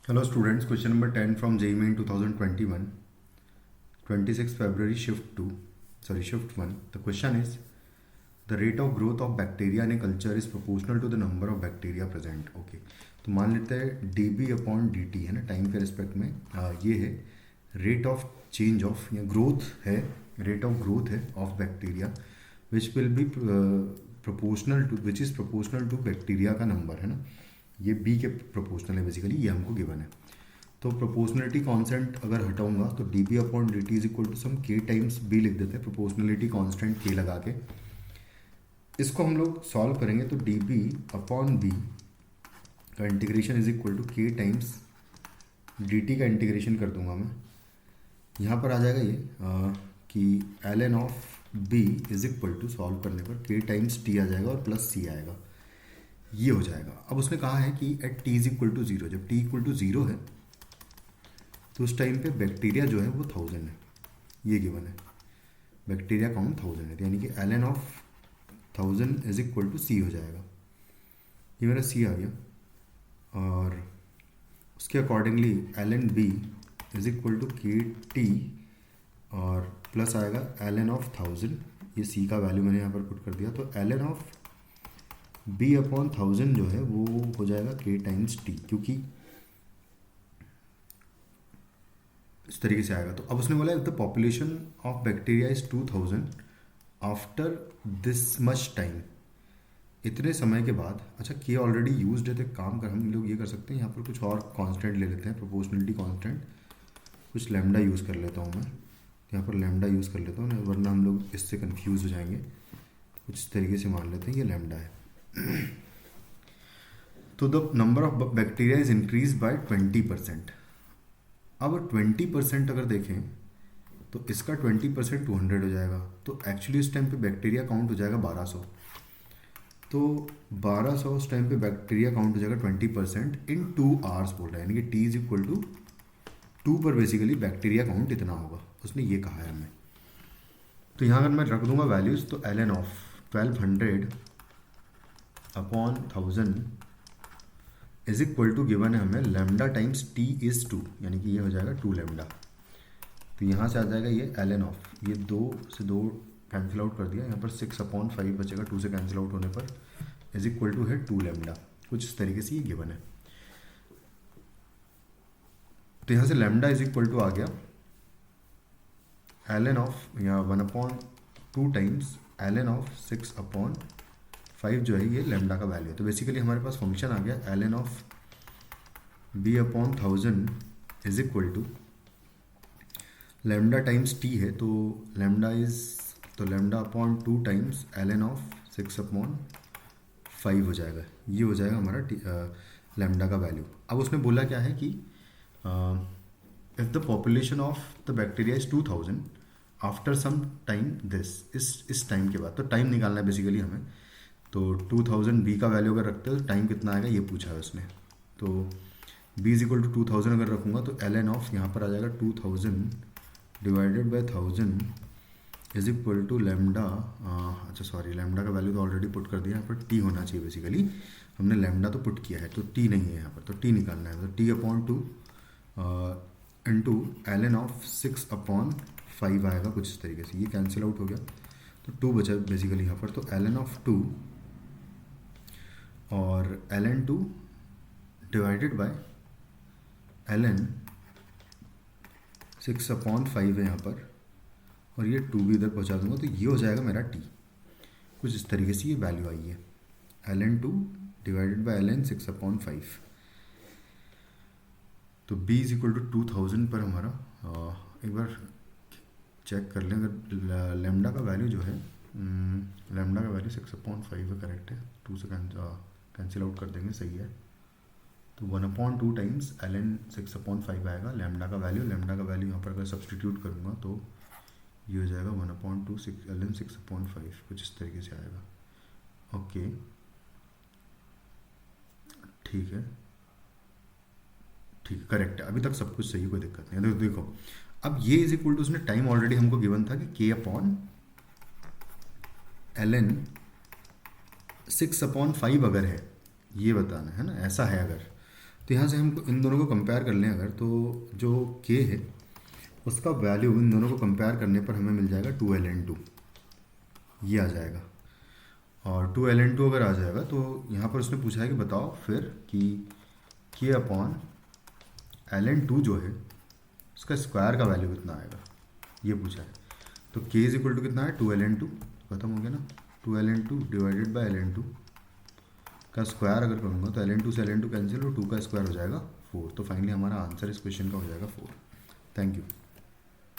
Hello students, question number 10 from JEE Main 2021, 26 February shift 1. The question is, the rate of growth of bacteria in a culture is proportional to the number of bacteria present. Okay, तो मान लेते हैं dB upon dt है ना, time के respect में ये है रेट ऑफ चेंज ऑफ या ग्रोथ है, रेट ऑफ ग्रोथ है of bacteria which will be proportional to which is proportional to bacteria का नंबर है ना, ये बी के प्रोपोर्शनल है बेसिकली, ये हमको गिवन है. तो प्रोपोर्शनलिटी कांस्टेंट अगर हटाऊंगा तो D B upon D T is equal to some K times B लिख देते हैं, प्रोपोर्शनलिटी कांस्टेंट के लगा के. इसको हम लोग सॉल्व करेंगे तो डी बी अपॉन बी का integration is equal to K times D T का इंटीग्रेशन कर दूंगा मैं. यहाँ पर आ जाएगा ये कि L N of B is equal to solve करने पर के टाइम्स टी आ जाएगा और प्लस सी आएगा, ये हो जाएगा. अब उसने कहा है कि at T is equal to zero, जब टी इक्वल टू ज़ीरो है तो उस टाइम पे बैक्टीरिया जो है वो 1000 है, ये गिवन है. बैक्टीरिया काउंट 1000 है, यानी कि L N of 1000 is equal to C हो जाएगा. ये मेरा सी आ गया और उसके accordingly L N B is equal to K T और प्लस आएगा एल एन ऑफ 1000, ये सी का वैल्यू मैंने यहाँ पर पुट कर दिया. तो L N of B upon 1000 जो है वो हो जाएगा के टाइम्स टी, क्योंकि इस तरीके से आएगा. तो अब उसने बोला if the population of bacteria is 2000 after this much time, इतने समय के बाद. अच्छा, के ऑलरेडी यूज्ड है तो एक काम कर हम लोग ये कर सकते हैं, यहाँ पर कुछ और कांस्टेंट ले लेते हैं, प्रोपोर्शनलिटी कांस्टेंट, कुछ लैम्डा यूज़ कर लेता हूँ मैं. यहाँ पर लैम्डा यूज़ कर लेता हूँ, वरना हम लोग इससे कंफ्यूज हो जाएंगे. कुछ इस तरीके से मान लेते हैं ये लैम्डा है. तो the number of bacteria is increase by 20%. अब 20% अगर देखें तो इसका 20% 200 हो जाएगा, तो एक्चुअली उस टाइम पे बैक्टीरिया काउंट हो जाएगा 1200. तो 1200 उस टाइम पे बैक्टीरिया काउंट हो जाएगा 20% इन 2 आवर्स बोल रहा है, यानी कि टी इज इक्वल टू 2 पर बेसिकली बैक्टीरिया काउंट इतना होगा, उसने ये कहा है हमें. तो यहाँ अगर मैं रख दूंगा वैल्यूज़ तो L N of 1200 upon 1000 is equal to given है हमें लैम्डा टाइम्स टी इज़ 2, यानी कि ये हो जाएगा 2 लैम्डा. तो यहाँ से आ जाएगा ये एल एन ऑफ, ये 2 से 2 कैंसिल आउट कर दिया, यहाँ पर 6 अपॉन 5 बचेगा 2 से कैंसिल आउट होने पर, इज इक्वल टू है 2 लैम्डा. कुछ इस तरीके से ये गिवन है. तो यहाँ से लैम्डा इज इक्वल टू आ गया एल एन ऑफ यहाँ 1/2 times L N of 6 upon 5 जो है ये लैम्डा का वैल्यू है. तो बेसिकली हमारे पास फंक्शन आ गया L N of B upon 1000 is equal to lambda times T है, तो lambda upon 2 times L N of 6 upon 5 हो जाएगा. ये हो जाएगा हमारा लैम्डा का वैल्यू. अब उसने बोला क्या है कि if the population of the bacteria is 2000 after some time this, इस टाइम के बाद, तो टाइम निकालना है बेसिकली हमें. तो 2000 बी का वैल्यू अगर रखते हो तो टाइम कितना आएगा ये पूछा है उसने. तो बी इज इक्वल टू 2000 अगर रखूँगा तो एल एन ऑफ यहाँ पर आ जाएगा 2000 divided by 1000 is equal to lambda. अच्छा सॉरी, लैम्डा का वैल्यू तो ऑलरेडी पुट कर दिया, यहाँ पर टी होना चाहिए बेसिकली, हमने लैम्डा तो पुट किया है तो टी नहीं है यहाँ पर, तो टी निकालना है. तो T upon 2 into L N of 6 upon 5 आएगा कुछ इस तरीके से, ये कैंसिल आउट हो गया तो 2 बचा बेसिकली यहाँ पर. तो एल एन ऑफ 2 और L N 2 divided by L N 6 upon 5 है यहाँ पर, और ये 2 भी इधर पहुँचा दूंगा तो ये हो जाएगा मेरा टी. कुछ इस तरीके से ये वैल्यू आई है L N 2 divided by L N 6 upon 5. तो b इज इक्वल टू 2000 पर हमारा एक बार चेक कर लें, अगर लैम्डा का वैल्यू जो है, लैम्डा का वैल्यू 6 अपॉन 5 है, करेक्ट है, 2 से कैंसिल आउट कर देंगे, सही है. तो 1/2 टाइम्स एल एन 6 अपॉन 5 आएगा लैम्डा का वैल्यू. लैम्डा का वैल्यू यहाँ पर अगर सब्सटीट्यूट करूँगा तो ये हो जाएगा 1/2 एल एन 6 अपॉन 5, कुछ इस तरीके से आएगा. ओके ठीक है, ठीक, करेक्ट है, अभी तक सब कुछ सही, कोई दिक्कत नहीं है. तो देखो अब ये इज इक्वल टू, उसने टाइम ऑलरेडी हमको गिवन था कि के अपॉन एल एन 6 अपॉन 5 अगर है, ये बताना है ना, ऐसा है अगर, तो यहाँ से हम इन दोनों को कंपेयर कर लें अगर, तो जो k है उसका वैल्यू इन दोनों को कंपेयर करने पर हमें मिल जाएगा 2ln2, ये आ जाएगा। और 2ln2 अगर आ जाएगा तो यहाँ पर उसने पूछा है कि बताओ फिर कि k अपॉन ln2 जो है उसका स्क्वायर का वैल्यू कितना आएगा, ये पूछा है। तो k इज इक्वल टू कितना है 2ln2, खत्म हो गया ना, 2ln2 डिवाइडेड बाई ln2 का स्क्वायर अगर करूँगा तो ln2 से ln2 कैंसिल और 2 का स्क्वायर हो जाएगा 4। तो फाइनली हमारा आंसर इस क्वेश्चन का हो जाएगा 4। Thank you.